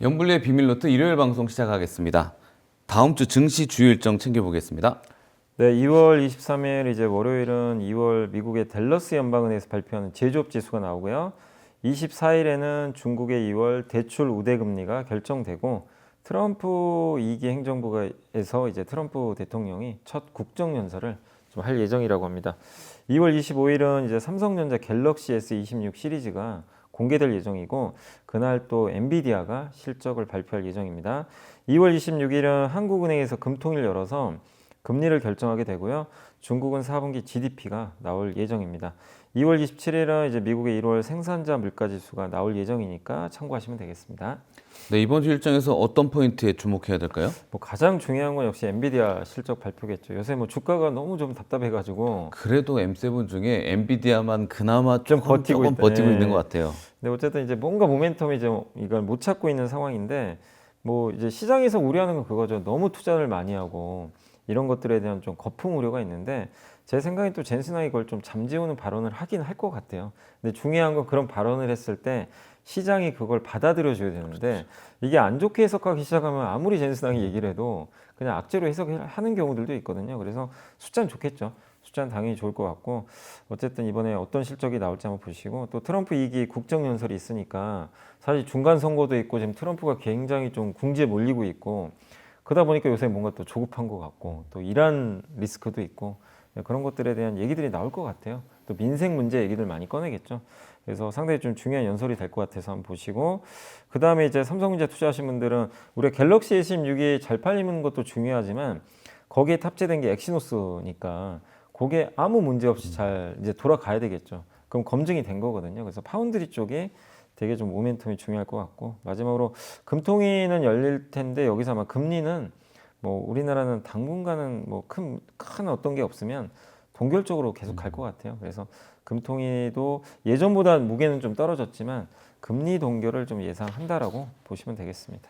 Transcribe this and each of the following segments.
영블리의 비밀노트 일요일 방송 시작하겠습니다. 다음 주 증시 주요 일정 챙겨보겠습니다. 네, 2월 23일 이제 월요일은 2월 미국의 댈러스 연방은행에서 발표하는 제조업 지수가 나오고요. 24일에는 중국의 2월 대출 우대 금리가 결정되고 트럼프 2기 행정부에서 이제 트럼프 대통령이 첫 국정 연설을 좀 할 예정이라고 합니다. 2월 25일은 이제 삼성전자 갤럭시 S26 시리즈가 공개될 예정이고 그날 또 엔비디아가 실적을 발표할 예정입니다. 2월 26일은 한국은행에서 금통일 열어서 금리를 결정하게 되고요. 중국은 4분기 GDP가 나올 예정입니다. 2월 27일은 이제 미국의 1월 생산자 물가지수가 나올 예정이니까 참고하시면 되겠습니다. 네, 이번 주 일정에서 어떤 포인트에 주목해야 될까요? 뭐 가장 중요한 건 역시 엔비디아 실적 발표겠죠. 요새 뭐 주가가 너무 좀 답답해가지고 그래도 M7 중에 엔비디아만 그나마 좀 버티고 조금 있다. 버티고 네. 있는 것 같아요. 근데 어쨌든 이제 뭔가 모멘텀이 좀 이걸 못 찾고 있는 상황인데 뭐 이제 시장에서 우려하는 건 그거죠. 너무 투자를 많이 하고 이런 것들에 대한 좀 거품 우려가 있는데 제 생각엔 또 젠슨하이 이걸 좀 잠재우는 발언을 하긴 할 것 같아요. 근데 중요한 건 그런 발언을 했을 때 시장이 그걸 받아들여 줘야 되는데 이게 안 좋게 해석하기 시작하면 아무리 젠슨하이 얘기를 해도 그냥 악재로 해석하는 경우들도 있거든요. 그래서 숫자는 좋겠죠. 숫자는 당연히 좋을 것 같고 어쨌든 이번에 어떤 실적이 나올지 한번 보시고 또 트럼프 2기 국정연설이 있으니까 사실 중간 선거도 있고 지금 트럼프가 굉장히 좀 궁지에 몰리고 있고 그러다 보니까 요새 뭔가 또 조급한 것 같고 또 이란 리스크도 있고 그런 것들에 대한 얘기들이 나올 것 같아요. 또 민생 문제 얘기들 많이 꺼내겠죠. 그래서 상당히 좀 중요한 연설이 될 것 같아서 한번 보시고 그 다음에 이제 삼성전자 투자하신 분들은 우리가 갤럭시 S26이 잘 팔리는 것도 중요하지만 거기에 탑재된 게 엑시노스니까 그게 아무 문제 없이 잘 이제 돌아가야 되겠죠. 그럼 검증이 된 거거든요. 그래서 파운드리 쪽이 되게 좀 모멘텀이 중요할 것 같고 마지막으로 금통위는 열릴 텐데 여기서 아마 금리는 뭐 우리나라는 당분간은 뭐 큰 어떤 게 없으면 동결적으로 계속 갈 것 같아요. 그래서 금통위도 예전보다 무게는 좀 떨어졌지만 금리 동결을 좀 예상한다라고 보시면 되겠습니다.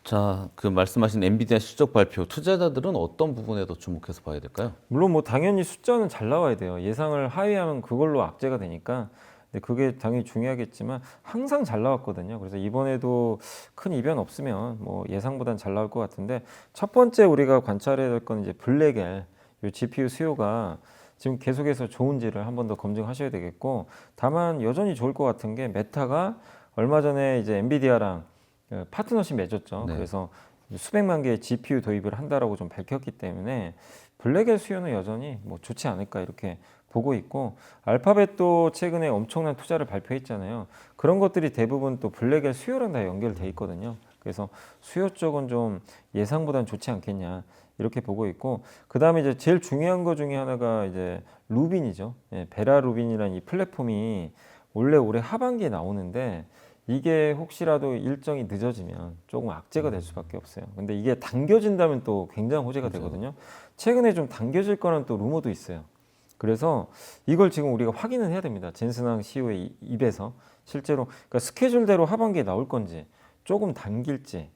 자, 그 말씀하신 엔비디아 실적 발표, 투자자들은 어떤 부분에 더 주목해서 봐야 될까요? 물론 뭐 당연히 숫자는 잘 나와야 돼요. 예상을 하회하면 그걸로 악재가 되니까. 근데 그게 당연히 중요하겠지만 항상 잘 나왔거든요. 그래서 이번에도 큰 이변 없으면 뭐 예상보단 잘 나올 것 같은데 첫 번째 우리가 관찰해야 될 건 이제 블랙엘, 이 GPU 수요가 지금 계속해서 좋은지를 한 번 더 검증하셔야 되겠고 다만 여전히 좋을 것 같은 게 메타가 얼마 전에 이제 엔비디아랑 파트너십 맺었죠. 네. 그래서 수백만 개의 GPU 도입을 한다라고 좀 밝혔기 때문에 블랙의 수요는 여전히 뭐 좋지 않을까 이렇게 보고 있고 알파벳도 최근에 엄청난 투자를 발표했잖아요. 그런 것들이 대부분 또 블랙의 수요랑 다 연결돼 있거든요. 그래서 수요 쪽은 좀 예상보다는 좋지 않겠냐 이렇게 보고 있고 그 다음에 이제 제일 중요한 것 중에 하나가 이제 루빈이죠. 베라 루빈이라는 이 플랫폼이 원래 올해 하반기에 나오는데 이게 혹시라도 일정이 늦어지면 조금 악재가 될 수밖에 없어요. 근데 이게 당겨진다면 또 굉장히 호재가 되거든요. 최근에 좀 당겨질 거는 또 루머도 있어요. 그래서 이걸 지금 우리가 확인을 해야 됩니다. 젠슨항 CEO의 입에서 실제로 그러니까 스케줄대로 하반기에 나올 건지 조금 당길지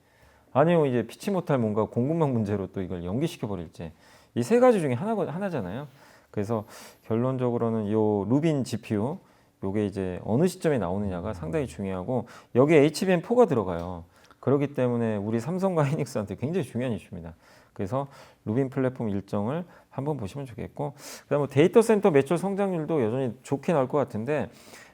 아니면 이제 피치 못할 뭔가 공급망 문제로 또 이걸 연기시켜 버릴지 이 세 가지 중에 하나잖아요. 그래서 결론적으로는 요 루빈 GPU 요게 이제 어느 시점에 나오느냐가 상당히 중요하고 여기에 HBM4가 들어가요. 그렇기 때문에 우리 삼성과 하이닉스한테 굉장히 중요한 이슈입니다. 그래서 루빈 플랫폼 일정을 한번 보시면 좋겠고 그다음에 데이터 센터 매출 성장률도 여전히 좋게 나올 것 같은데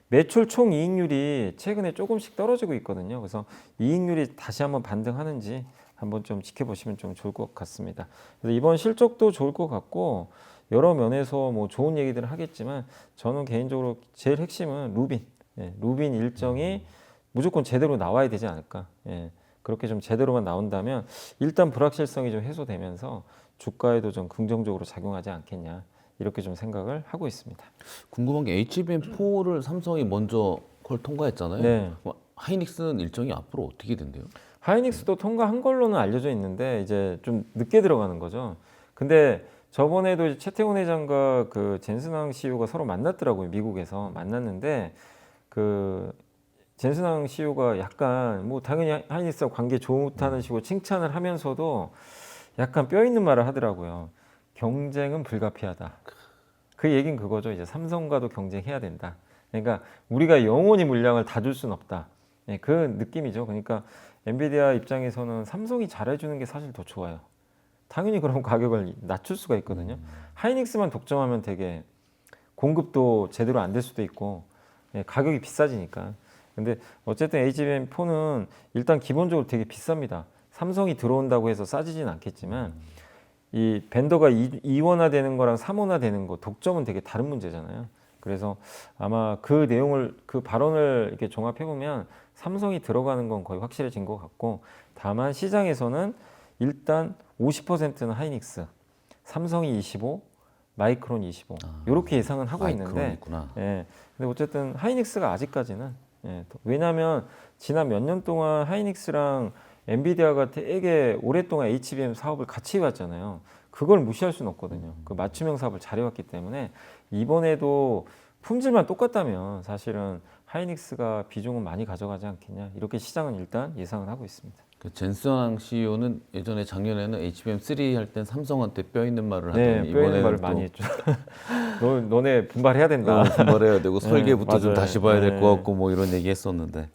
매출 총 이익률이 최근에 조금씩 떨어지고 있거든요. 그래서 이익률이 다시 한번 반등하는지 한번 좀 지켜보시면 좀 좋을 것 같습니다. 그래서 이번 실적도 좋을 것 같고 여러 면에서 뭐 좋은 얘기들을 하겠지만 저는 개인적으로 제일 핵심은 루빈, 루빈 일정이 무조건 제대로 나와야 되지 않을까. 그렇게 좀 제대로만 나온다면 일단 불확실성이 좀 해소되면서 주가에도 좀 긍정적으로 작용하지 않겠냐 이렇게 좀 생각을 하고 있습니다. 궁금한 게 HBM4를 삼성이 먼저 그걸 통과했잖아요. 네. 하이닉스는 일정이 앞으로 어떻게 된대요? 하이닉스도 통과한 걸로는 알려져 있는데 이제 좀 늦게 들어가는 거죠. 근데 저번에도 최태원 회장과 그 젠슨항 CEO가 서로 만났더라고요. 미국에서 만났는데 그 젠슨항 CEO가 약간 뭐 당연히 하이닉스와 관계 좋다는 식으로 칭찬을 하면서도 약간 뼈 있는 말을 하더라고요. 경쟁은 불가피하다. 그 얘기는 그거죠. 이제 삼성과도 경쟁해야 된다. 그러니까 우리가 영원히 물량을 다 줄 수는 없다. 그 느낌이죠. 그러니까 엔비디아 입장에서는 삼성이 잘해주는 게 사실 더 좋아요. 당연히 그럼 가격을 낮출 수가 있거든요. 하이닉스만 독점하면 되게 공급도 제대로 안 될 수도 있고 예, 가격이 비싸지니까. 근데 어쨌든 HBM4는 일단 기본적으로 되게 비쌉니다. 삼성이 들어온다고 해서 싸지진 않겠지만 이 벤더가 2원화 되는 거랑 3원화 되는 거 독점은 되게 다른 문제잖아요. 그래서 아마 그 내용을 그 발언을 이렇게 종합해 보면 삼성이 들어가는 건 거의 확실해진 것 같고, 다만 시장에서는 일단 50%는 하이닉스, 삼성이 25, 마이크론 25 이렇게 예상은 하고 있는데, 마이크론이구나. 예, 근데 어쨌든 하이닉스가 아직까지는 예, 왜냐하면 지난 몇 년 동안 하이닉스랑 엔비디아가 되게 오랫동안 HBM 사업을 같이 해왔잖아요. 그걸 무시할 수는 없거든요. 그 맞춤형 사업을 잘해왔기 때문에 이번에도 품질만 똑같다면 사실은 하이닉스가 비중은 많이 가져가지 않겠냐, 이렇게 시장은 일단 예상을 하고 있습니다. 그 젠스왕 CEO는 예전에 작년에는 HBM3 할 땐 삼성한테 뼈 있는 말을 네, 하더니 뼈 있는 이번에는 말을 또 많이 했죠. 너네 분발해야 된다. 분발해야 되고 설계부터 좀 맞아요. 다시 봐야 될 네. 것 같고 뭐 이런 얘기 했었는데,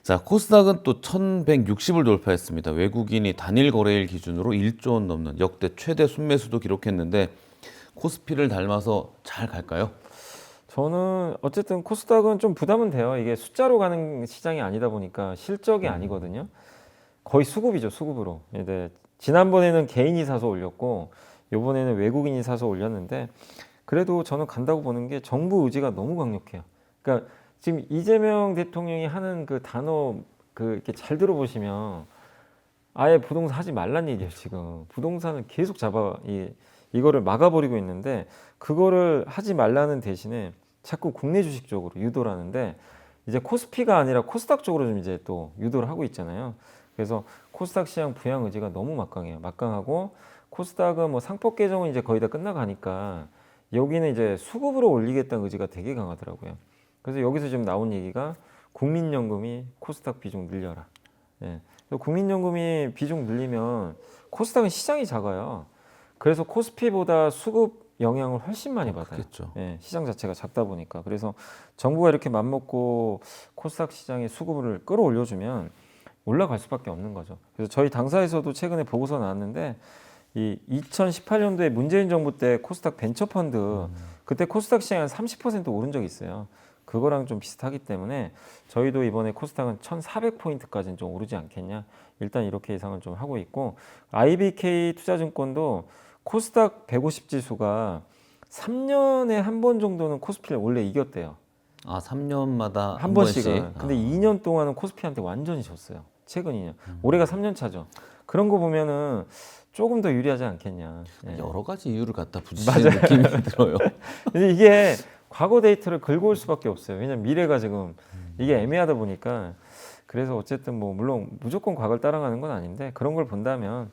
자 코스닥은 또 1160을 돌파했습니다. 외국인이 단일 거래일 기준으로 1조 원 넘는 역대 최대 순매수도 기록했는데 코스피를 닮아서 잘 갈까요? 저는 어쨌든 코스닥은 좀 부담은 돼요. 이게 숫자로 가는 시장이 아니다 보니까 실적이 아니거든요. 거의 수급이죠, 수급으로. 근데 지난번에는 개인이 사서 올렸고 이번에는 외국인이 사서 올렸는데, 그래도 저는 간다고 보는 게 정부 의지가 너무 강력해요. 그러니까 지금 이재명 대통령이 하는 그 단어 그 이렇게 잘 들어보시면 아예 부동산 하지 말란 얘기예요. 지금 부동산을 계속 이거를 막아버리고 있는데, 그거를 하지 말라는 대신에 자꾸 국내 주식 쪽으로 유도를 하는데, 이제 코스피가 아니라 코스닥 쪽으로 좀 이제 또 유도를 하고 있잖아요. 그래서 코스닥 시장 부양 의지가 너무 막강해요. 막강하고 코스닥은 뭐 상법 개정은 이제 거의 다 끝나가니까 여기는 이제 수급으로 올리겠다는 의지가 되게 강하더라고요. 그래서 여기서 지금 나온 얘기가 국민연금이 코스닥 비중 늘려라. 예. 국민연금이 비중 늘리면 코스닥은 시장이 작아요. 그래서 코스피보다 수급 영향을 훨씬 많이 받아요. 그렇겠죠. 예, 시장 자체가 작다 보니까. 그래서 정부가 이렇게 맘먹고 코스닥 시장의 수급을 끌어올려주면 올라갈 수밖에 없는 거죠. 그래서 저희 당사에서도 최근에 보고서 나왔는데, 이 2018년도에 문재인 정부 때 코스닥 벤처펀드 그때 코스닥 시장이 한 30% 오른 적이 있어요. 그거랑 좀 비슷하기 때문에 저희도 이번에 코스닥은 1,400포인트까지는 좀 오르지 않겠냐, 일단 이렇게 예상을 좀 하고 있고, IBK 투자증권도 코스닥 150 지수가 3년에 한 번 정도는 코스피를 원래 이겼대요. 아 3년마다 한 번씩. 번씩은. 근데 2년 동안은 코스피한테 완전히 졌어요. 최근 2년. 올해가 3년 차죠. 그런 거 보면은 조금 더 유리하지 않겠냐. 예. 여러 가지 이유를 갖다 붙이는 느낌이 들어요. 근데 이게 과거 데이터를 긁어올 수밖에 없어요. 왜냐면 미래가 지금 이게 애매하다 보니까. 그래서 어쨌든 뭐 물론 무조건 과거를 따라가는 건 아닌데, 그런 걸 본다면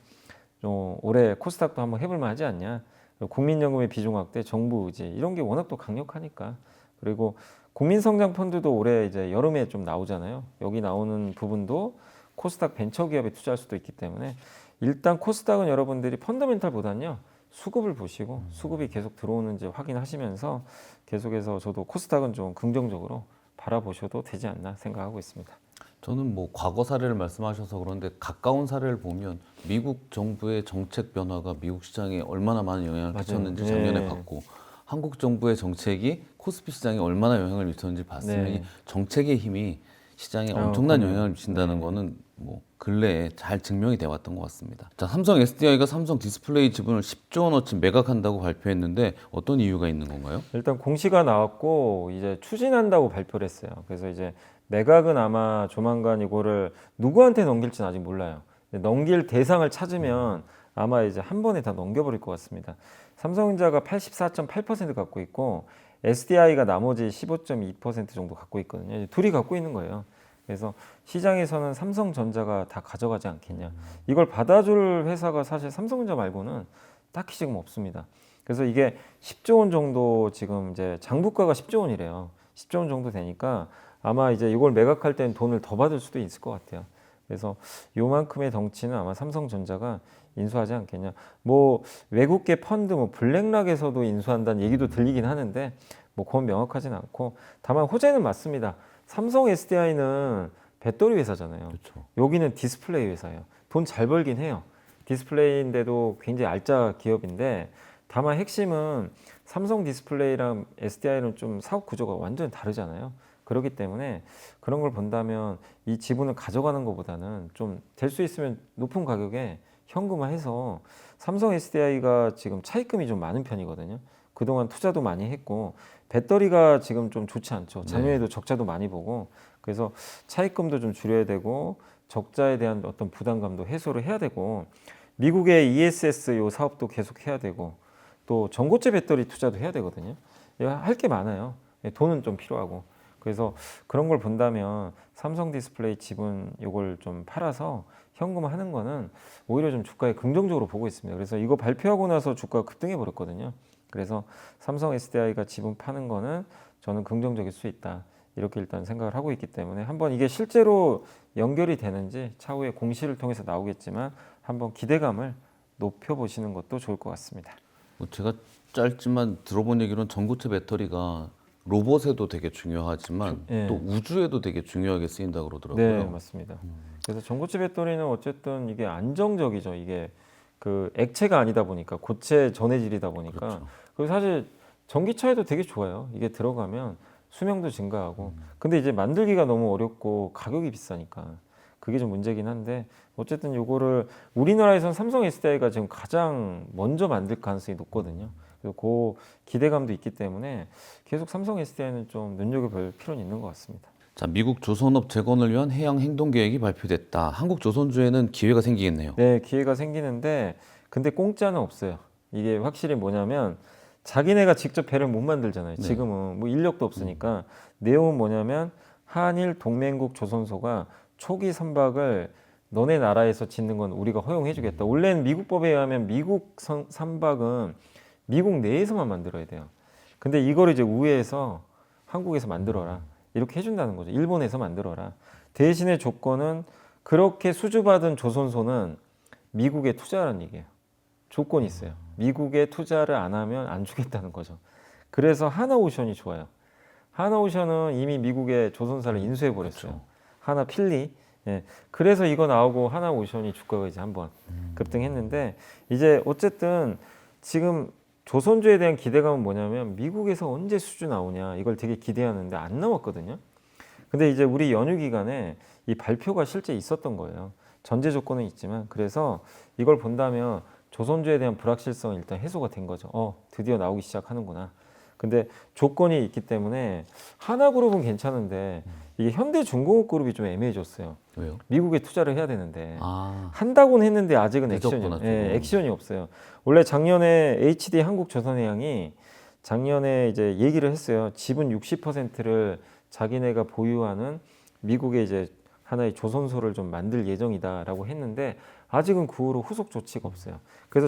좀 올해 코스닥도 한번 해볼 만하지 않냐. 국민연금의 비중 확대, 정부 의지 이런 게 워낙 또 강력하니까. 그리고 국민성장펀드도 올해 이제 여름에 좀 나오잖아요. 여기 나오는 부분도 코스닥 벤처기업에 투자할 수도 있기 때문에 일단 코스닥은 여러분들이 펀더멘탈보다는요 수급을 보시고 수급이 계속 들어오는지 확인하시면서 계속해서 저도 코스닥은 좀 긍정적으로 바라보셔도 되지 않나 생각하고 있습니다. 저는 뭐 과거 사례를 말씀하셔서 그런데 가까운 사례를 보면 미국 정부의 정책 변화가 미국 시장에 얼마나 많은 영향을 맞아요. 미쳤는지 작년에 네. 봤고, 한국 정부의 정책이 코스피 시장에 얼마나 영향을 미쳤는지 봤으면 네. 이 정책의 힘이 시장에 엄청난 그럼요. 영향을 미친다는 거는 뭐 근래에 잘 증명이 돼 왔던 것 같습니다. 자, 삼성 SDI가 삼성 디스플레이 지분을 10조 원어치 매각한다고 발표했는데 어떤 이유가 있는 건가요? 일단 공시가 나왔고 이제 추진한다고 발표를 했어요. 그래서 이제 매각은 아마 조만간 이거를 누구한테 넘길지는 아직 몰라요. 넘길 대상을 찾으면 아마 이제 한 번에 다 넘겨버릴 것 같습니다. 삼성전자가 84.8% 갖고 있고 SDI가 나머지 15.2% 정도 갖고 있거든요. 이제 둘이 갖고 있는 거예요. 그래서 시장에서는 삼성전자가 다 가져가지 않겠냐. 이걸 받아줄 회사가 사실 삼성전자 말고는 딱히 지금 없습니다. 그래서 이게 10조 원 정도 지금 이제 장부가가 10조 원이래요. 10조 원 정도 되니까 아마 이제 이걸 매각할 때는 돈을 더 받을 수도 있을 것 같아요. 그래서 요만큼의 덩치는 아마 삼성전자가 인수하지 않겠냐. 뭐 외국계 펀드 뭐 블랙락에서도 인수한다는 얘기도 들리긴 하는데 뭐 그건 명확하진 않고, 다만 호재는 맞습니다. 삼성 SDI는 배터리 회사잖아요. 그렇죠. 여기는 디스플레이 회사예요. 돈 잘 벌긴 해요. 디스플레이인데도 굉장히 알짜 기업인데 다만 핵심은 삼성 디스플레이랑 SDI는 좀 사업 구조가 완전히 다르잖아요. 그렇기 때문에 그런 걸 본다면 이 지분을 가져가는 것보다는 좀 될 수 있으면 높은 가격에 현금화해서 삼성 SDI가 지금 차입금이 좀 많은 편이거든요. 그동안 투자도 많이 했고 배터리가 지금 좀 좋지 않죠. 작년에도 적자도 많이 보고 그래서 차입금도 좀 줄여야 되고 적자에 대한 어떤 부담감도 해소를 해야 되고 미국의 ESS 요 사업도 계속 해야 되고 또 전고체 배터리 투자도 해야 되거든요. 할 게 많아요. 돈은 좀 필요하고 그래서 그런 걸 본다면 삼성 디스플레이 지분 요걸 좀 팔아서 현금화하는 거는 오히려 좀 주가에 긍정적으로 보고 있습니다. 그래서 이거 발표하고 나서 주가가 급등해 버렸거든요. 그래서 삼성 SDI가 지분 파는 거는 저는 긍정적일 수 있다. 이렇게 일단 생각을 하고 있기 때문에 한번 이게 실제로 연결이 되는지 차후에 공시를 통해서 나오겠지만 한번 기대감을 높여보시는 것도 좋을 것 같습니다. 뭐 제가 짧지만 들어본 얘기로는 전고체 배터리가 로봇에도 되게 중요하지만 예. 또 우주에도 되게 중요하게 쓰인다 그러더라고요. 네, 맞습니다. 그래서 전고체 배터리는 어쨌든 이게 안정적이죠. 이게 그 액체가 아니다 보니까 고체 전해질이다 보니까 그렇죠. 그리고 사실 전기차에도 되게 좋아요. 이게 들어가면 수명도 증가하고 근데 이제 만들기가 너무 어렵고 가격이 비싸니까 그게 좀 문제긴 한데 어쨌든 요거를 우리나라에선 삼성 SDI가 지금 가장 먼저 만들 가능성이 높거든요. 그래서 그 기대감도 있기 때문에 계속 삼성 SDI는 좀 눈여겨볼 필요는 있는 것 같습니다. 자, 미국 조선업 재건을 위한 해양 행동 계획이 발표됐다. 한국 조선주에는 기회가 생기겠네요. 네, 기회가 생기는데 근데 공짜는 없어요. 이게 확실히 뭐냐면 자기네가 직접 배를 못 만들잖아요. 네. 지금은 뭐 인력도 없으니까 내용은 뭐냐면 한일 동맹국 조선소가 초기 선박을 너네 나라에서 짓는 건 우리가 허용해주겠다. 원래는 미국 법에 의하면 미국 선박은 미국 내에서만 만들어야 돼요. 근데 이거를 이제 우회해서 한국에서 만들어라. 이렇게 해준다는 거죠. 일본에서 만들어라. 대신에 조건은 그렇게 수주받은 조선소는 미국에 투자하라는 얘기예요. 조건이 있어요. 미국에 투자를 안 하면 안 주겠다는 거죠. 그래서 하나오션이 좋아요. 하나오션은 이미 미국에 조선사를 인수해 버렸어요. 그렇죠. 하나필리. 예. 그래서 이거 나오고 하나오션이 주가가 이제 한번 급등했는데 이제 어쨌든 지금 조선주에 대한 기대감은 뭐냐면 미국에서 언제 수주 나오냐 이걸 되게 기대하는데 안 나왔거든요. 근데 이제 우리 연휴 기간에 이 발표가 실제 있었던 거예요. 전제 조건은 있지만 그래서 이걸 본다면 조선주에 대한 불확실성이 일단 해소가 된 거죠. 드디어 나오기 시작하는구나. 근데 조건이 있기 때문에 하나그룹은 괜찮은데 이게 현대중공업그룹이 좀 애매해졌어요. 왜요? 미국에 투자를 해야 되는데 아, 한다고는 했는데 아직은 액션이, 늦었구나, 액션이 없어요. 원래 작년에 HD 한국조선해양이 작년에 이제 얘기를 했어요. 지분 60%를 자기네가 보유하는 미국의 이제 하나의 조선소를 좀 만들 예정이다라고 했는데 아직은 그 후로 후속 조치가 없어요. 그래서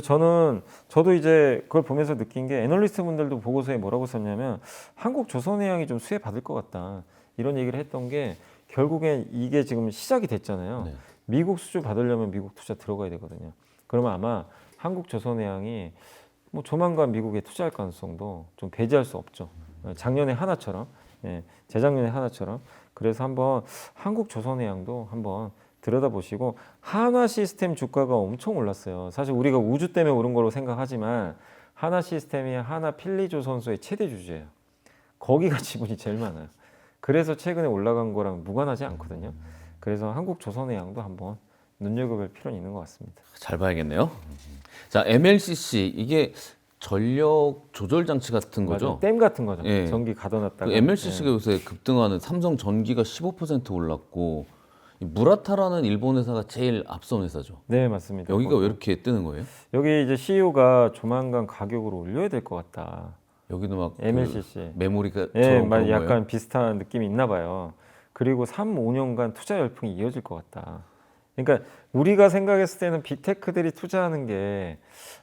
저도 이제 그걸 보면서 느낀 게 애널리스트 분들도 보고서에 뭐라고 썼냐면 한국조선해양이 좀 수혜 받을 것 같다. 이런 얘기를 했던 게 결국엔 이게 지금 시작이 됐잖아요. 네. 미국 수주 받으려면 미국 투자 들어가야 되거든요. 그러면 아마 한국조선해양이 뭐 조만간 미국에 투자할 가능성도 좀 배제할 수 없죠. 작년에 하나처럼, 재작년에 하나처럼. 그래서 한번 한국조선해양도 한번 들여다보시고 한화 시스템 주가가 엄청 올랐어요. 사실 우리가 우주 때문에 오른 거로 생각하지만 한화 시스템이 하나 필리조선소의 최대 주주예요. 거기가 지분이 제일 많아요. 그래서 최근에 올라간 거랑 무관하지 않거든요. 그래서 한국조선해양도 한번 눈여겨볼 필요는 있는 것 같습니다. 잘 봐야겠네요. 자, MLCC 이게 전력 조절 장치 같은 거죠? 맞아요. 댐 같은 거죠. 예. 전기 가둬놨다가. 그 MLCC가 요새 급등하는 삼성 전기가 15% 올랐고 이 무라타라는 일본 회사가 제일 앞선 회사죠. 네, 맞습니다. 여기가 왜 이렇게 뜨는 거예요? 여기 이제 CEO가 조만간 가격을 올려야 될 것 같다. 여기도 막 MLCC. 그 메모리가 예, 저런 막 그런 약간 거예요? 비슷한 느낌이 있나 봐요. 그리고 3, 5년간 투자 열풍이 이어질 것 같다. 그러니까 우리가 생각했을 때는 빅테크들이 투자하는 게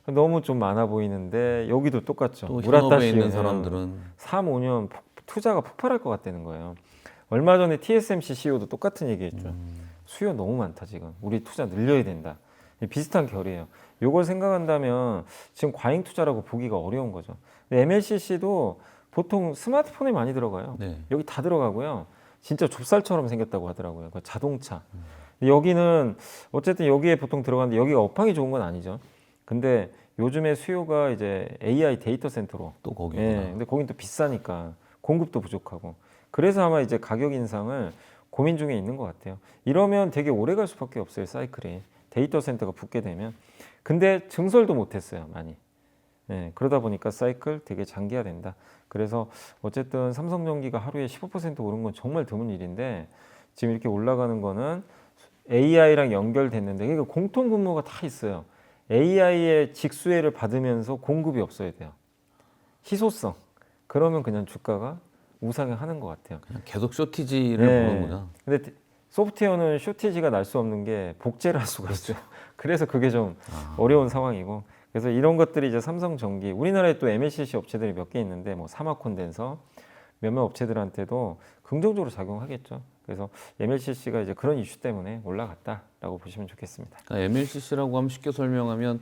너무 좀 많아 보이는데 여기도 똑같죠. 또 무라타 현업에 있는 씨는 사람들은 3, 5년 투자가 폭발할 것 같다는 거예요. 얼마 전에 TSMC CEO도 똑같은 얘기했죠. 수요 너무 많다 지금. 우리 투자 늘려야 된다. 비슷한 결이에요. 이걸 생각한다면 지금 과잉 투자라고 보기가 어려운 거죠. MLCC도 보통 스마트폰에 많이 들어가요. 네. 여기 다 들어가고요. 진짜 좁쌀처럼 생겼다고 하더라고요. 그 자동차. 근데 여기는 어쨌든 여기에 보통 들어가는데 여기가 업황이 좋은 건 아니죠. 근데 요즘에 수요가 이제 AI 데이터 센터로. 또 거기구나. 예. 근데 거긴 또 비싸니까 공급도 부족하고. 그래서 아마 이제 가격 인상을 고민 중에 있는 것 같아요. 이러면 되게 오래 갈 수밖에 없어요, 사이클이. 데이터 센터가 붙게 되면. 근데 증설도 못했어요, 많이. 예, 그러다 보니까 사이클 되게 장기화된다. 그래서 어쨌든 삼성전기가 하루에 15% 오른 건 정말 드문 일인데 지금 이렇게 올라가는 거는 AI랑 연결됐는데 그러니까 공통 분모가 다 있어요. AI의 직수혜를 받으면서 공급이 없어야 돼요. 희소성. 그러면 그냥 주가가 우상향하는 것 같아요. 그냥 계속 쇼티지를 네. 보는구나. 근데 소프트웨어는 쇼티지가 날 수 없는 게 복제를 할 수가 있어요. 그래서 그게 좀 어려운 상황이고. 그래서 이런 것들이 이제 삼성전기, 우리나라에 또 MLCC 업체들이 몇 개 있는데 뭐 사마콘덴서 몇몇 업체들한테도 긍정적으로 작용하겠죠. 그래서 MLCC가 이제 그런 이슈 때문에 올라갔다라고 보시면 좋겠습니다. 그러니까 MLCC라고 하면 쉽게 설명하면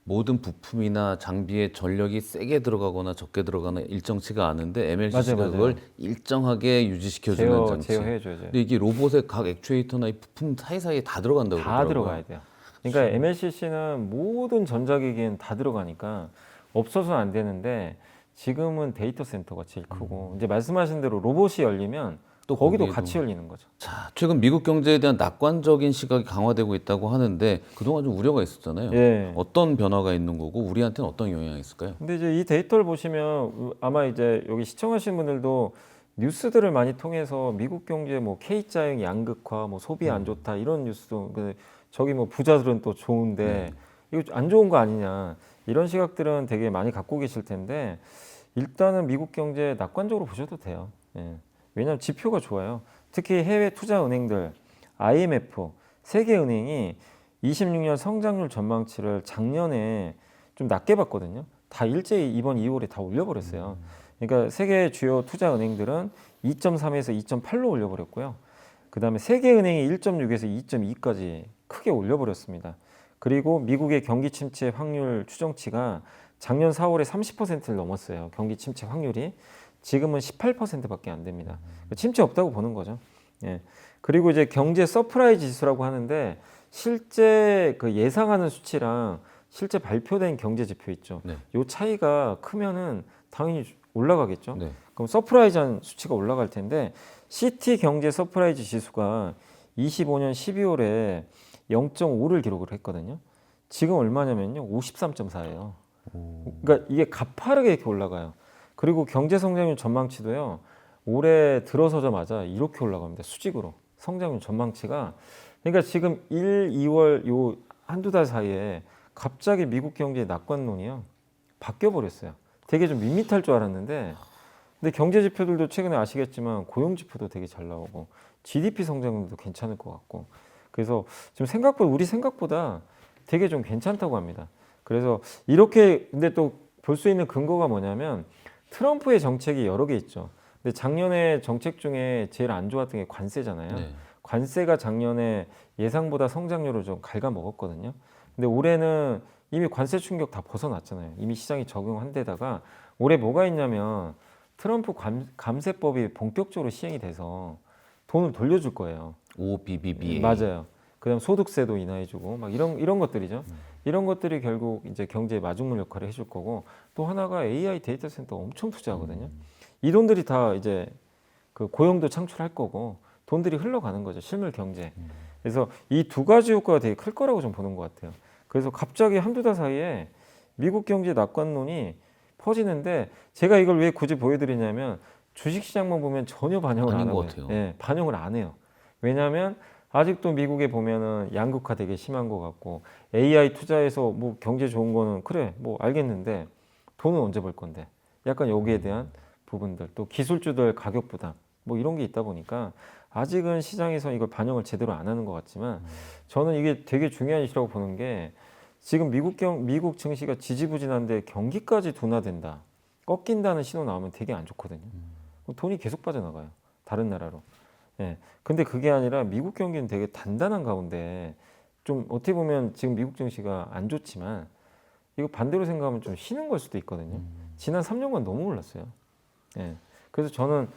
모든 부품이나 장비에 전력이 세게 들어가거나 적게 들어가나 일정치가 않은데 MLCC가 맞아요. 그걸 일정하게 유지시켜주는 장치. 제어해줘야죠. 근데 이게 로봇의 각 액추에이터나 이 부품 사이사이에 다 들어간다고 다 그러더라고요. 들어가야 돼요. 그러니까 MLCC는 모든 전자기기엔 다 들어가니까 없어서는 안 되는데 지금은 데이터 센터가 제일 크고 이제 말씀하신 대로 로봇이 열리면 또 거기도 거기에도. 같이 열리는 거죠. 자, 최근 미국 경제에 대한 낙관적인 시각이 강화되고 있다고 하는데 그동안 좀 우려가 있었잖아요. 예. 어떤 변화가 있는 거고 우리한테는 어떤 영향이 있을까요? 근데 이제 이 데이터를 보시면 아마 이제 여기 시청하시는 분들도 뉴스들을 많이 통해서 미국 경제 뭐 K자형 양극화, 뭐 소비 안 좋다 이런 뉴스도 저기 뭐 부자들은 또 좋은데 이거 안 좋은 거 아니냐 이런 시각들은 되게 많이 갖고 계실 텐데 일단은 미국 경제 낙관적으로 보셔도 돼요. 예. 왜냐하면 지표가 좋아요. 특히 해외 투자 은행들, IMF, 세계은행이 26년 성장률 전망치를 작년에 좀 낮게 봤거든요. 다 일제히 이번 2월에 다 올려버렸어요. 그러니까 세계 주요 투자 은행들은 2.3에서 2.8로 올려버렸고요. 그 다음에 세계은행이 1.6에서 2.2까지 크게 올려버렸습니다. 그리고 미국의 경기 침체 확률 추정치가 작년 4월에 30%를 넘었어요. 경기 침체 확률이. 지금은 18%밖에 안 됩니다. 침체 없다고 보는 거죠. 예. 그리고 이제 경제 서프라이즈 지수라고 하는데 실제 그 예상하는 수치랑 실제 발표된 경제 지표 있죠. 네. 요 차이가 크면은 당연히 올라가겠죠. 네. 그럼 서프라이즈한 수치가 올라갈 텐데 CT 경제 서프라이즈 지수가 25년 12월에 0.5를 기록을 했거든요. 지금 얼마냐면요. 53.4예요. 그러니까 이게 가파르게 이렇게 올라가요. 그리고 경제 성장률 전망치도요. 올해 들어서자마자 이렇게 올라갑니다. 수직으로. 성장률 전망치가 그러니까 지금 1, 2월 요 한두 달 사이에 갑자기 미국 경제의 낙관론이요. 바뀌어 버렸어요. 되게 좀 밋밋할 줄 알았는데 근데 경제 지표들도 최근에 아시겠지만 고용 지표도 되게 잘 나오고 GDP 성장률도 괜찮을 것 같고 그래서 지금 생각보다 우리 생각보다 되게 좀 괜찮다고 합니다. 그래서 이렇게 근데 또 볼 수 있는 근거가 뭐냐면 트럼프의 정책이 여러 개 있죠. 근데 작년에 정책 중에 제일 안 좋았던 게 관세잖아요. 네. 관세가 작년에 예상보다 성장률을 좀 갉아먹었거든요. 근데 올해는 이미 관세 충격 다 벗어났잖아요. 이미 시장이 적용한 데다가 올해 뭐가 있냐면 트럼프 감세법이 본격적으로 시행이 돼서 돈을 돌려줄 거예요. OBBBA. 맞아요. 그다음 소득세도 인하해주고 막 이런 것들이죠. 이런 것들이 결국 이제 경제에 마중물 역할을 해줄 거고 또 하나가 AI 데이터 센터 엄청 투자하거든요. 이 돈들이 다 이제 그 고용도 창출할 거고 돈들이 흘러가는 거죠. 실물 경제. 그래서 이 두 가지 효과가 되게 클 거라고 좀 보는 것 같아요. 그래서 갑자기 한두 달 사이에 미국 경제 낙관론이 퍼지는데 제가 이걸 왜 굳이 보여드리냐면 주식시장만 보면 전혀 반영을 안 아닌 것 하고 같아요. 예, 반영을 안 해요. 왜냐하면 아직도 미국에 보면은 양극화 되게 심한 것 같고 AI 투자해서 뭐 경제 좋은 거는 그래 뭐 알겠는데 돈은 언제 벌 건데 약간 여기에 대한 부분들 또 기술주들 가격 부담 뭐 이런 게 있다 보니까 아직은 시장에서 이걸 반영을 제대로 안 하는 것 같지만 저는 이게 되게 중요한 이슈라고 보는 게 지금 미국 증시가 지지부진한데 경기까지 둔화된다 꺾인다는 신호 나오면 되게 안 좋거든요. 돈이 계속 빠져나가요 다른 나라로. 예. 근데 그게 아니라 미국 경기는 되게 단단한 가운데 좀 어떻게 보면 지금 미국 증시가 안 좋지만 이거 반대로 생각하면 좀 쉬는 걸 수도 있거든요. 지난 3년간 너무 올랐어요. 예. 그래서 저는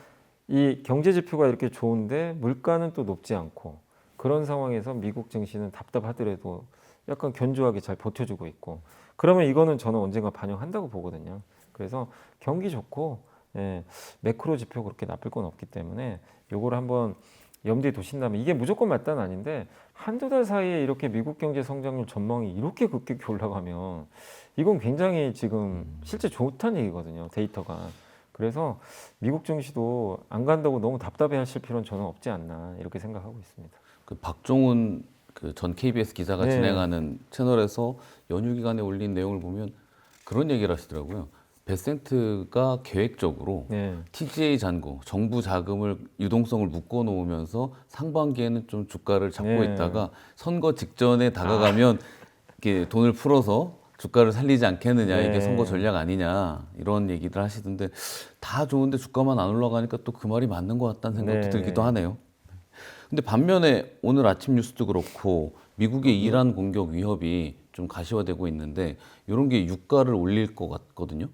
이 경제 지표가 이렇게 좋은데 물가는 또 높지 않고 그런 상황에서 미국 증시는 답답하더라도 약간 견조하게 잘 버텨주고 있고 그러면 이거는 저는 언젠가 반영한다고 보거든요. 그래서 경기 좋고 예, 매크로 지표 그렇게 나쁠 건 없기 때문에 요걸 한번 염두에 두신다면 이게 무조건 맞다는 아닌데 한두 달 사이에 이렇게 미국 경제 성장률 전망이 이렇게 급격히 올라가면 이건 굉장히 지금 실제 좋다는 얘기거든요. 데이터가. 그래서 미국 증시도 안 간다고 너무 답답해 하실 필요는 저는 없지 않나 이렇게 생각하고 있습니다. 그 박종훈 그 전 KBS 기자가 네. 진행하는 채널에서 연휴 기간에 올린 내용을 보면 그런 얘기를 하시더라고요. 베센트가 계획적으로 네. TGA 잔고, 정부 자금을 유동성을 묶어 놓으면서 상반기에는 좀 주가를 잡고 네. 있다가 선거 직전에 다가가면 이렇게 돈을 풀어서 주가를 살리지 않겠느냐, 네. 이게 선거 전략 아니냐 이런 얘기를 하시던데 다 좋은데 주가만 안 올라가니까 또 그 말이 맞는 것 같다는 생각도 네. 들기도 하네요. 근데 반면에 오늘 아침 뉴스도 그렇고 미국의 이란 공격 위협이 좀 가시화되고 있는데 이런 게 유가를 올릴 것 같거든요.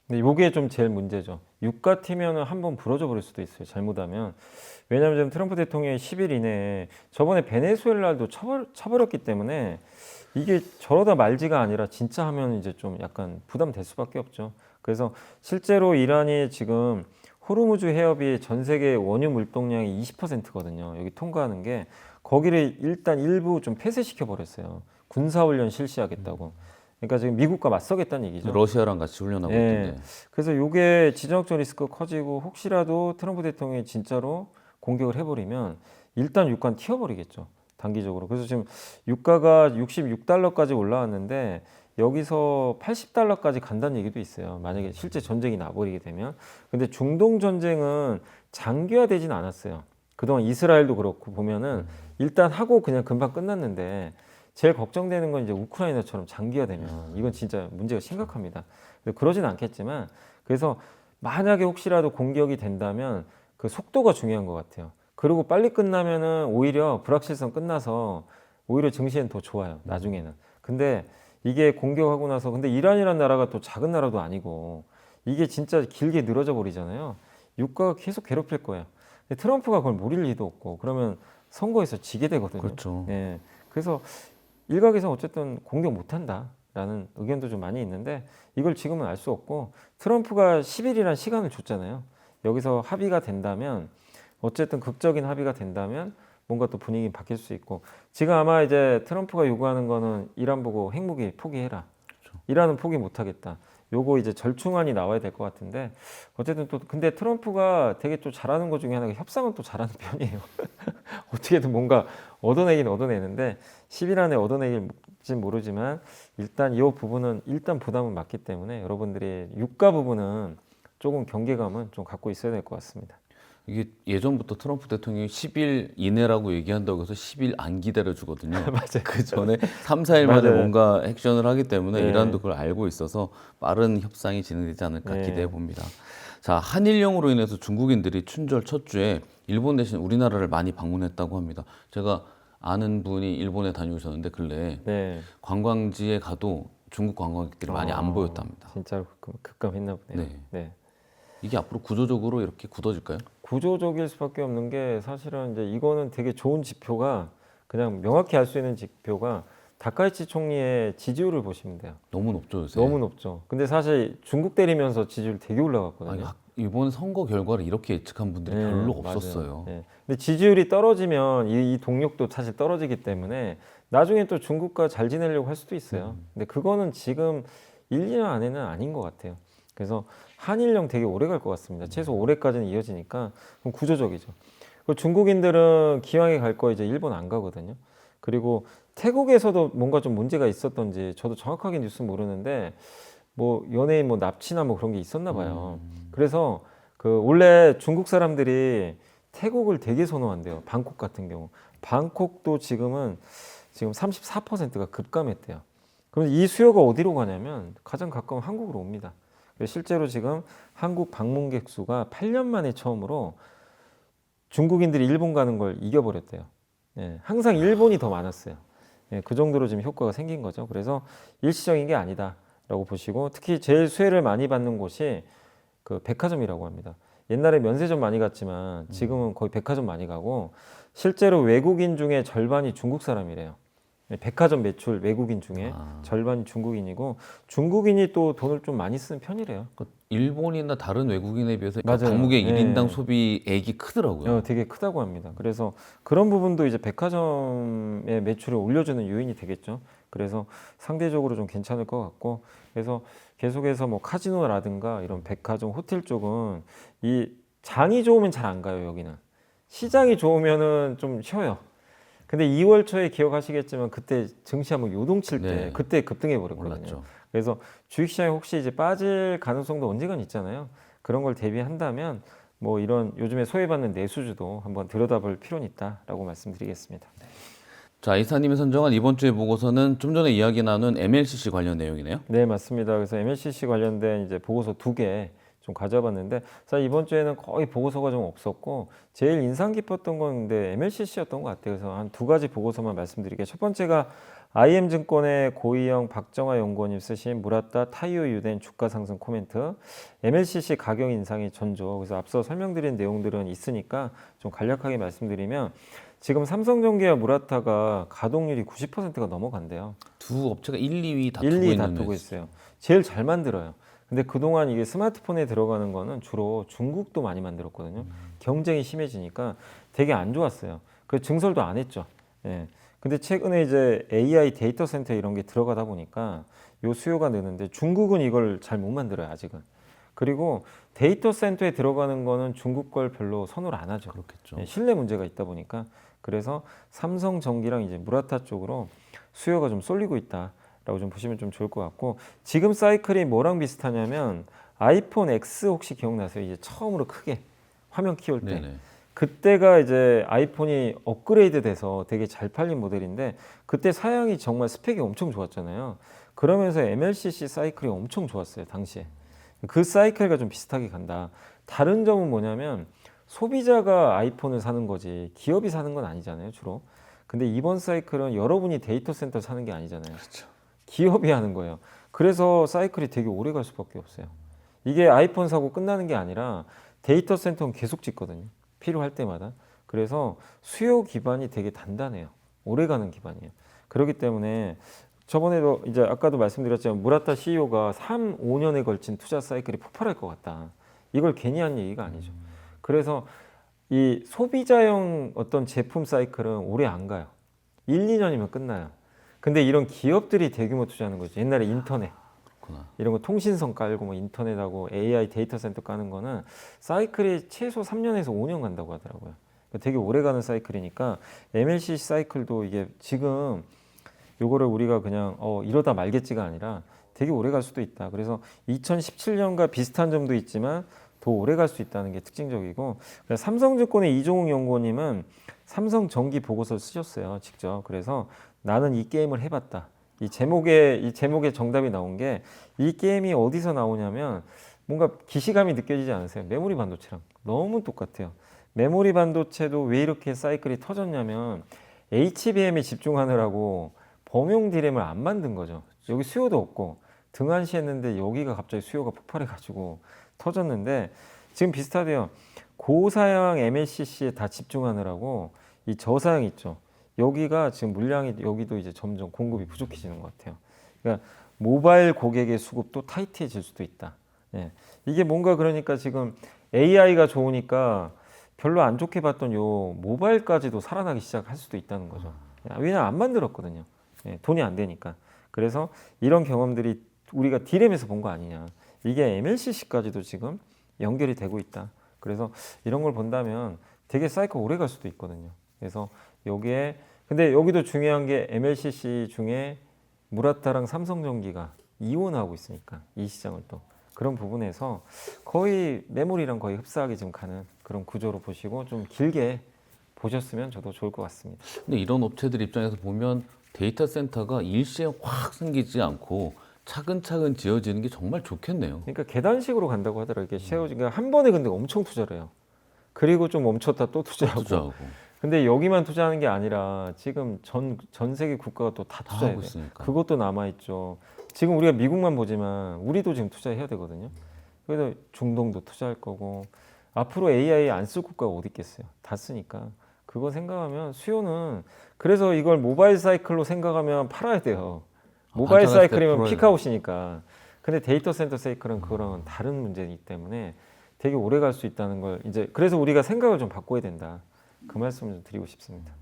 근데 이게 좀 제일 문제죠. 유가 튀면은 한번 부러져 버릴 수도 있어요. 잘못하면. 왜냐하면 지금 트럼프 대통령이 10일 이내에 저번에 베네수엘라도 쳐버렸기 때문에 이게 저러다 말지가 아니라 진짜 하면 이제 좀 약간 부담될 수밖에 없죠. 그래서 실제로 이란이 지금 호르무즈 해협이 전 세계 원유 물동량이 20%거든요. 여기 통과하는 게 거기를 일단 일부 좀 폐쇄시켜 버렸어요. 군사훈련 실시하겠다고. 그러니까 지금 미국과 맞서겠다는 얘기죠. 러시아랑 같이 훈련하고 예. 있던데. 그래서 이게 지정학적 리스크가 커지고 혹시라도 트럼프 대통령이 진짜로 공격을 해버리면 일단 유가는 튀어버리겠죠. 단기적으로. 그래서 지금 유가가 66달러까지 올라왔는데 여기서 80달러까지 간다는 얘기도 있어요. 만약에 실제 전쟁이 나버리게 되면. 근데 중동 전쟁은 장기화되진 않았어요. 그동안 이스라엘도 그렇고 보면은 일단 하고 그냥 금방 끝났는데 제일 걱정되는 건 이제 우크라이나처럼 장기화되면 이건 진짜 문제가 심각합니다. 그러진 않겠지만 그래서 만약에 혹시라도 공격이 된다면 그 속도가 중요한 것 같아요. 그리고 빨리 끝나면은 오히려 불확실성 끝나서 오히려 증시엔 더 좋아요. 나중에는. 근데 이게 공격하고 나서 근데 이란이라는 나라가 또 작은 나라도 아니고 이게 진짜 길게 늘어져 버리잖아요. 유가가 계속 괴롭힐 거예요. 근데 트럼프가 그걸 모를 리도 없고 그러면 선거에서 지게 되거든요. 그렇죠. 예. 그래서 일각에서 어쨌든 공격 못한다라는 의견도 좀 많이 있는데 이걸 지금은 알 수 없고 트럼프가 10일이란 시간을 줬잖아요. 여기서 합의가 된다면 어쨌든 극적인 합의가 된다면 뭔가 또 분위기 바뀔 수 있고 지금 아마 이제 트럼프가 요구하는 거는 이란 보고 핵무기 포기해라. 이란은 포기 못하겠다. 요거 이제 절충안이 나와야 될 것 같은데 어쨌든 또 근데 트럼프가 되게 또 잘하는 것 중에 하나가 협상은 또 잘하는 편이에요. 어떻게든 뭔가 얻어내긴 얻어내는데 10일 안에 얻어내길진 모르지만 일단 이 부분은 일단 부담은 맞기 때문에 여러분들이 유가 부분은 조금 경계감은 좀 갖고 있어야 될 것 같습니다. 이게 예전부터 트럼프 대통령이 10일 이내라고 얘기한다고 해서 10일 안 기다려 주거든요. 맞아요. 그 전에 3, 4일 만에 맞아요. 뭔가 액션을 하기 때문에 네. 이란도 그걸 알고 있어서 빠른 협상이 진행되지 않을까 네. 기대해 봅니다. 자, 한일령으로 인해서 중국인들이 춘절 첫 주에 일본 대신 우리나라를 많이 방문했다고 합니다. 제가 아는 분이 일본에 다녀오셨는데 근래에 네. 관광지에 가도 중국 관광객들이 많이 안 보였답니다. 진짜로 급감했나 보네요. 네. 네. 이게 앞으로 구조적으로 이렇게 굳어질까요? 구조적일 수밖에 없는 게 사실은 이제 이거는 되게 좋은 지표가 그냥 명확히 알 수 있는 지표가 다카이치 총리의 지지율을 보시면 돼요. 너무 높죠, 요새. 너무 높죠. 근데 사실 중국 때리면서 지지율 되게 아니, 올라갔거든요. 이번 선거 결과를 이렇게 예측한 분들이 네, 별로 맞아요. 없었어요. 네. 근데 지지율이 떨어지면 이 동력도 사실 떨어지기 때문에 나중에 또 중국과 잘 지내려고 할 수도 있어요. 근데 그거는 지금 1, 2년 안에는 아닌 것 같아요. 그래서 한일령 되게 오래 갈 것 같습니다. 최소 올해까지는 이어지니까 그럼 구조적이죠. 그리고 중국인들은 기왕에 갈 거 이제 일본 안 가거든요. 그리고 태국에서도 뭔가 좀 문제가 있었던지 저도 정확하게 뉴스 모르는데 뭐 연예인 뭐 납치나 뭐 그런 게 있었나 봐요. 그래서 그 원래 중국 사람들이 태국을 되게 선호한대요. 방콕 같은 경우. 방콕도 지금 34%가 급감했대요. 그럼 이 수요가 어디로 가냐면 가장 가까운 한국으로 옵니다. 실제로 지금 한국 방문객 수가 8년 만에 처음으로 중국인들이 일본 가는 걸 이겨버렸대요. 예, 항상 일본이 더 많았어요. 예, 그 정도로 지금 효과가 생긴 거죠. 그래서 일시적인 게 아니다라고 보시고 특히 제일 수혜를 많이 받는 곳이 그 백화점이라고 합니다. 옛날에 면세점 많이 갔지만 지금은 거의 백화점 많이 가고 실제로 외국인 중에 절반이 중국 사람이래요. 백화점 매출 외국인 중에 절반이 중국인이고 중국인이 또 돈을 좀 많이 쓰는 편이래요. 그러니까 일본이나 다른 외국인에 비해서 맞아요. 방문객 네. 1인당 소비액이 크더라고요. 되게 크다고 합니다. 그래서 그런 부분도 이제 백화점의 매출을 올려주는 요인이 되겠죠. 그래서 상대적으로 좀 괜찮을 것 같고, 그래서 계속해서 뭐 카지노라든가 이런 백화점, 호텔 쪽은 이 장이 좋으면 잘 안 가요. 여기는 시장이 좋으면은 좀 쉬어요. 근데 2월 초에 기억하시겠지만 그때 증시 한번 요동칠 때 네. 그때 급등해 버렸거든요. 올랐죠. 그래서 주식시장이 혹시 이제 빠질 가능성도 언젠간 있잖아요. 그런 걸 대비한다면 뭐 이런 요즘에 소외받는 내수주도 한번 들여다볼 필요는 있다라고 말씀드리겠습니다. 자, 이사님이 선정한 이번 주의 보고서는 좀 전에 이야기 나눈 MLCC 관련 내용이네요. 네, 맞습니다. 그래서 MLCC 관련된 이제 보고서 2개 좀 가져봤는데, 사실 이번 주에는 거의 보고서가 좀 없었고 제일 인상 깊었던 건 근데 MLCC였던 것 같아요. 그래서 한 2가지 보고서만 말씀드릴게요. 첫 번째가 IM증권의 고이영 박정화 연구원님 쓰신 무라타 타이오 유된 주가 상승 코멘트, MLCC 가격 인상의 전조. 그래서 앞서 설명드린 내용들은 있으니까 좀 간략하게 말씀드리면, 지금 삼성전기와 무라타가 가동률이 90%가 넘어간대요. 두 업체가 1, 2위 다투고 1, 2 있는 다투고 있어요. 제일 잘 만들어요. 근데 그동안 이게 스마트폰에 들어가는 거는 주로 중국도 많이 만들었거든요. 경쟁이 심해지니까 되게 안 좋았어요. 그 증설도 안 했죠. 예. 근데 최근에 이제 AI 데이터 센터 이런 게 들어가다 보니까 요 수요가 느는데 중국은 이걸 잘 못 만들어요, 아직은. 그리고 데이터 센터에 들어가는 거는 중국 걸 별로 선호를 안 하죠. 그렇겠죠. 예, 신뢰 문제가 있다 보니까. 그래서 삼성전기랑 이제 무라타 쪽으로 수요가 좀 쏠리고 있다. 라고 좀 보시면 좀 좋을 것 같고, 지금 사이클이 뭐랑 비슷하냐면 아이폰 X 혹시 기억나세요? 이제 처음으로 크게 화면 키울 때. 네네. 그때가 이제 아이폰이 업그레이드 돼서 되게 잘 팔린 모델인데 그때 사양이 정말 스펙이 엄청 좋았잖아요. 그러면서 MLCC 사이클이 엄청 좋았어요, 당시에. 그 사이클과 좀 비슷하게 간다. 다른 점은 뭐냐면 소비자가 아이폰을 사는 거지 기업이 사는 건 아니잖아요, 주로. 근데 이번 사이클은 여러분이 데이터 센터 사는 게 아니잖아요. 그렇죠. 기업이 하는 거예요. 그래서 사이클이 되게 오래 갈 수밖에 없어요. 이게 아이폰 사고 끝나는 게 아니라 데이터 센터는 계속 짓거든요. 필요할 때마다. 그래서 수요 기반이 되게 단단해요. 오래 가는 기반이에요. 그렇기 때문에 저번에도 이제 아까도 말씀드렸지만 무라타 CEO가 3, 5년에 걸친 투자 사이클이 폭발할 것 같다. 이걸 괜히 한 얘기가 아니죠. 그래서 이 소비자용 어떤 제품 사이클은 오래 안 가요. 1, 2년이면 끝나요. 근데 이런 기업들이 대규모 투자하는 거죠. 옛날에 인터넷 그렇구나. 이런 거 통신선 깔고 뭐 인터넷하고 AI 데이터 센터 까는 거는 사이클이 최소 3년에서 5년 간다고 하더라고요. 그러니까 되게 오래 가는 사이클이니까 MLCC 사이클도 이게 지금 요거를 우리가 그냥 이러다 말겠지가 아니라 되게 오래 갈 수도 있다. 그래서 2017년과 비슷한 점도 있지만 더 오래 갈 수 있다는 게 특징적이고, 삼성증권의 이종욱 연구원님은 삼성전기 보고서를 쓰셨어요, 직접. 그래서 나는 이 게임을 해봤다. 이 제목에 정답이 나온 게, 이 게임이 어디서 나오냐면 뭔가 기시감이 느껴지지 않으세요? 메모리 반도체랑 너무 똑같아요. 메모리 반도체도 왜 이렇게 사이클이 터졌냐면 HBM에 집중하느라고 범용 D램을 안 만든 거죠. 여기 수요도 없고 등한시했는데 여기가 갑자기 수요가 폭발해가지고 터졌는데, 지금 비슷하대요. 고사양 MLCC에 다 집중하느라고 이 저사양 있죠. 여기가 지금 물량이 여기도 이제 점점 공급이 부족해지는 것 같아요. 그러니까 모바일 고객의 수급도 타이트해질 수도 있다. 예. 이게 뭔가 그러니까 지금 AI가 좋으니까 별로 안 좋게 봤던 요 모바일까지도 살아나기 시작할 수도 있다는 거죠. 왜냐면 안 만들었거든요. 예, 돈이 안 되니까. 그래서 이런 경험들이 우리가 D램에서 본 거 아니냐. 이게 MLCC까지도 지금 연결이 되고 있다. 그래서 이런 걸 본다면 되게 사이클 오래 갈 수도 있거든요. 그래서 여기에 근데 여기도 중요한 게 MLCC 중에 무라타랑 삼성전기가 이원하고 있으니까 이 시장을 또 그런 부분에서 거의 메모리랑 거의 흡사하게 지금 가는 그런 구조로 보시고 좀 길게 보셨으면 저도 좋을 것 같습니다. 근데 이런 업체들 입장에서 보면 데이터 센터가 일시에 확 생기지 않고 차근차근 지어지는 게 정말 좋겠네요. 그러니까 계단식으로 간다고 하더라고요. 이게 그러니까 한 번에 근데 엄청 투자를 해요. 그리고 좀 멈췄다 또 투자하고. 투자하고 근데 여기만 투자하는 게 아니라 지금 전 세계 국가가 또 다 다 투자해야 하고 돼요. 있으니까. 그것도 남아있죠. 지금 우리가 미국만 보지만 우리도 지금 투자해야 되거든요. 그래서 중동도 투자할 거고 앞으로 AI 안 쓸 국가가 어디 있겠어요? 다 쓰니까. 그거 생각하면 수요는 그래서 이걸 모바일 사이클로 생각하면 팔아야 돼요. 모바일 반짝할 때 사이클이면 풀어야 피크아웃이니까. 근데 데이터 센터 사이클은 그거랑은 다른 문제이기 때문에 되게 오래 갈 수 있다는 걸 이제 그래서 우리가 생각을 좀 바꿔야 된다. 그 말씀을 좀 드리고 싶습니다.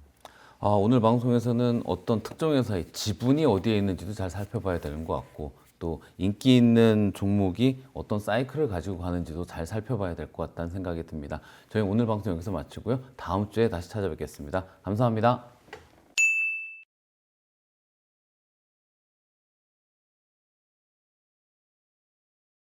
오늘 방송에서는 어떤 특정 회사의 지분이 어디에 있는지도 잘 살펴봐야 되는 것 같고 또 인기 있는 종목이 어떤 사이클을 가지고 가는지도 잘 살펴봐야 될 것 같다는 생각이 듭니다. 저희 오늘 방송 여기서 마치고요. 다음 주에 다시 찾아뵙겠습니다. 감사합니다.